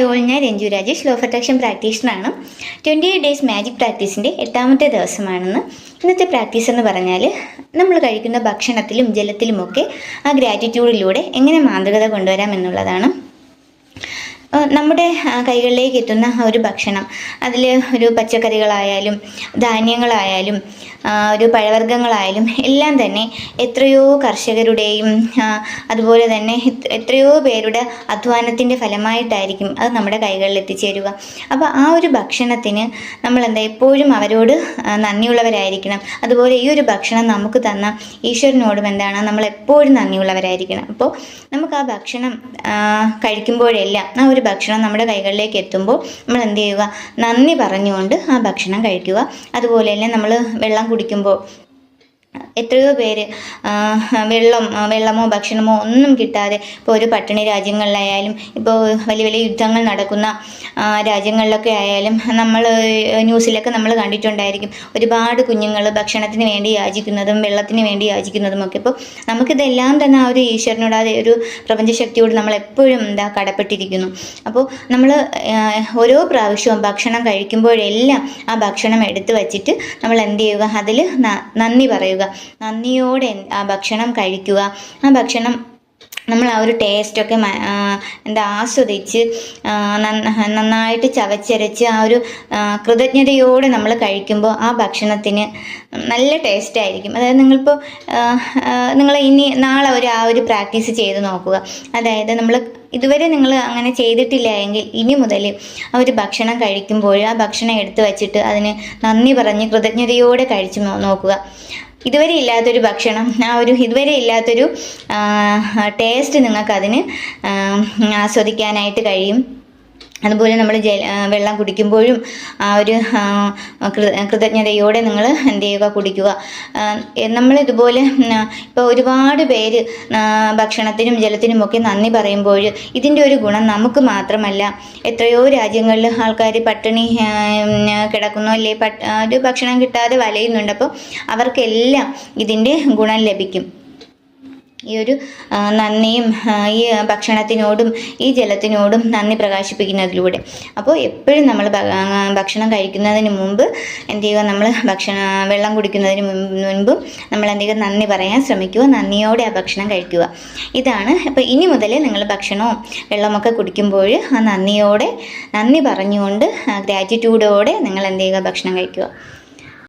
ഞാൻ Ranju Rajesh, law of attraction പ്രാക്ടീഷണറാണ്. 28 days magic പ്രാക്ടീസിൻ്റെ 8ാമത്തെ ദിവസമാണെന്ന്. ഇന്നത്തെ പ്രാക്ടീസ് എന്ന് പറഞ്ഞാൽ നമ്മൾ കഴിക്കുന്ന ഭക്ഷണത്തിലും ജലത്തിലുമൊക്കെ ആ ഗ്രാറ്റിറ്റ്യൂഡിലൂടെ എങ്ങനെ മാന്ത്രികത കൊണ്ടുവരാം എന്നുള്ളതാണ്. നമ്മുടെ കൈകളിലേക്ക് എത്തുന്ന ഒരു ഭക്ഷണം, അതിൽ ഒരു പച്ചക്കറികളായാലും ധാന്യങ്ങളായാലും ഒരു പഴവർഗ്ഗങ്ങളായാലും എല്ലാം തന്നെ എത്രയോ കർഷകരുടെയും അതുപോലെ തന്നെ എത്രയോ പേരുടെ അധ്വാനത്തിൻ്റെ ഫലമായിട്ടായിരിക്കും അത് നമ്മുടെ കൈകളിൽ എത്തിച്ചേരുക. അപ്പോൾ ആ ഒരു ഭക്ഷണത്തിന് നമ്മൾ എപ്പോഴും അവരോട് നന്ദിയുള്ളവരായിരിക്കണം. അതുപോലെ ഈ ഒരു ഭക്ഷണം നമുക്ക് തന്ന ഈശ്വരനോടും നമ്മൾ എപ്പോഴും നന്ദിയുള്ളവരായിരിക്കണം. അപ്പോൾ നമുക്ക് ആ ഭക്ഷണം കഴിക്കുമ്പോഴെല്ലാം ആ ഒരു ഭക്ഷണം നമ്മുടെ കൈകളിലേക്ക് എത്തുമ്പോൾ നമ്മൾ എന്ത് ചെയ്യുക? നന്ദി പറഞ്ഞുകൊണ്ട് ആ ഭക്ഷണം കഴിക്കുക. അതുപോലെ തന്നെ നമ്മൾ വെള്ളം കുടിക്കുമ്പോൾ എത്രയോ പേര് വെള്ളമോ ഭക്ഷണമോ ഒന്നും കിട്ടാതെ ഇപ്പോൾ ഒരു പട്ടിണി രാജ്യങ്ങളിലായാലും ഇപ്പോൾ വലിയ വലിയ യുദ്ധങ്ങൾ നടക്കുന്ന രാജ്യങ്ങളിലൊക്കെ ആയാലും നമ്മൾ ന്യൂസിലൊക്കെ നമ്മൾ കണ്ടിട്ടുണ്ടായിരിക്കും. ഒരുപാട് കുഞ്ഞുങ്ങൾ ഭക്ഷണത്തിന് വേണ്ടി യാചിക്കുന്നതും വെള്ളത്തിന് വേണ്ടി യാചിക്കുന്നതുമൊക്കെ. ഇപ്പോൾ നമുക്കിതെല്ലാം തന്നെ ആ ഒരു ഈശ്വരനോട്, ആ ഒരു പ്രപഞ്ചശക്തിയോട് നമ്മൾ എപ്പോഴും കടപ്പെട്ടിരിക്കുന്നു. അപ്പോൾ നമ്മൾ ഓരോ പ്രാവശ്യവും ഭക്ഷണം കഴിക്കുമ്പോഴെല്ലാം ആ ഭക്ഷണം എടുത്തു വച്ചിട്ട് നമ്മൾ എന്ത് ചെയ്യുക? അതിൽ നന്ദി പറയുക. നന്ദിയോടെ ആ ഭക്ഷണം കഴിക്കുക. ആ ഭക്ഷണം നമ്മൾ ആ ഒരു ടേസ്റ്റൊക്കെ ആസ്വദിച്ച് നന്നായിട്ട് ചവച്ചരച്ച് ആ ഒരു കൃതജ്ഞതയോടെ നമ്മൾ കഴിക്കുമ്പോൾ ആ ഭക്ഷണത്തിന് നല്ല ടേസ്റ്റായിരിക്കും. അതായത് നിങ്ങൾ ഇനി നാളെ ആ ഒരു പ്രാക്ടീസ് ചെയ്ത് നോക്കുക. അതായത് ഇതുവരെ നിങ്ങൾ അങ്ങനെ ചെയ്തിട്ടില്ല എങ്കിൽ ഇനി മുതൽ ആ ഒരു ഭക്ഷണം കഴിക്കുമ്പോൾ ആ ഭക്ഷണം എടുത്തു വച്ചിട്ട് അതിന് നന്ദി പറഞ്ഞ് കൃതജ്ഞതയോടെ കഴിച്ച് നോക്കുക. ഇതുവരെ ഇല്ലാത്തൊരു ഭക്ഷണം, ഇതുവരെ ഇല്ലാത്തൊരു ടേസ്റ്റ് നിങ്ങൾക്കതിന് ആസ്വദിക്കാനായിട്ട് കഴിയും. അതുപോലെ നമ്മൾ വെള്ളം കുടിക്കുമ്പോഴും ആ ഒരു കൃതജ്ഞതയോടെ നിങ്ങൾ എന്ത് ചെയ്യുക? കുടിക്കുക. നമ്മളിതുപോലെ ഇപ്പോൾ ഒരുപാട് പേര് ഭക്ഷണത്തിനും ജലത്തിനുമൊക്കെ നന്ദി പറയുമ്പോൾ ഇതിൻ്റെ ഒരു ഗുണം നമുക്ക് മാത്രമല്ല, എത്രയോ രാജ്യങ്ങളിൽ ആൾക്കാർ പട്ടിണി കിടക്കുന്നു, അല്ലേ ഒരു ഭക്ഷണം കിട്ടാതെ വലയുന്നുണ്ട്. അപ്പോൾ അവർക്കെല്ലാം ഇതിൻ്റെ ഗുണം ലഭിക്കും. ഈ ഒരു നന്ദിയും ഈ ഭക്ഷണത്തിനോടും ഈ ജലത്തിനോടും നന്ദി പ്രകാശിപ്പിക്കുന്നതിലൂടെ. അപ്പോൾ എപ്പോഴും നമ്മൾ ഭക്ഷണം കഴിക്കുന്നതിന് മുമ്പ് എന്ത് ചെയ്യുക? നമ്മൾ വെള്ളം കുടിക്കുന്നതിന് മുൻപും നമ്മൾ എന്ത് ചെയ്യുക? നന്ദി പറയാൻ ശ്രമിക്കുക. നന്ദിയോടെ ആ ഭക്ഷണം കഴിക്കുക. ഇതാണ്. അപ്പോൾ ഇനി മുതൽ നിങ്ങൾ ഭക്ഷണവും വെള്ളമൊക്കെ കുടിക്കുമ്പോൾ ആ നന്ദി പറഞ്ഞുകൊണ്ട് ഗ്രാറ്റിറ്റ്യൂഡോടെ നിങ്ങൾ എന്ത് ചെയ്യുക? ഭക്ഷണം കഴിക്കുക.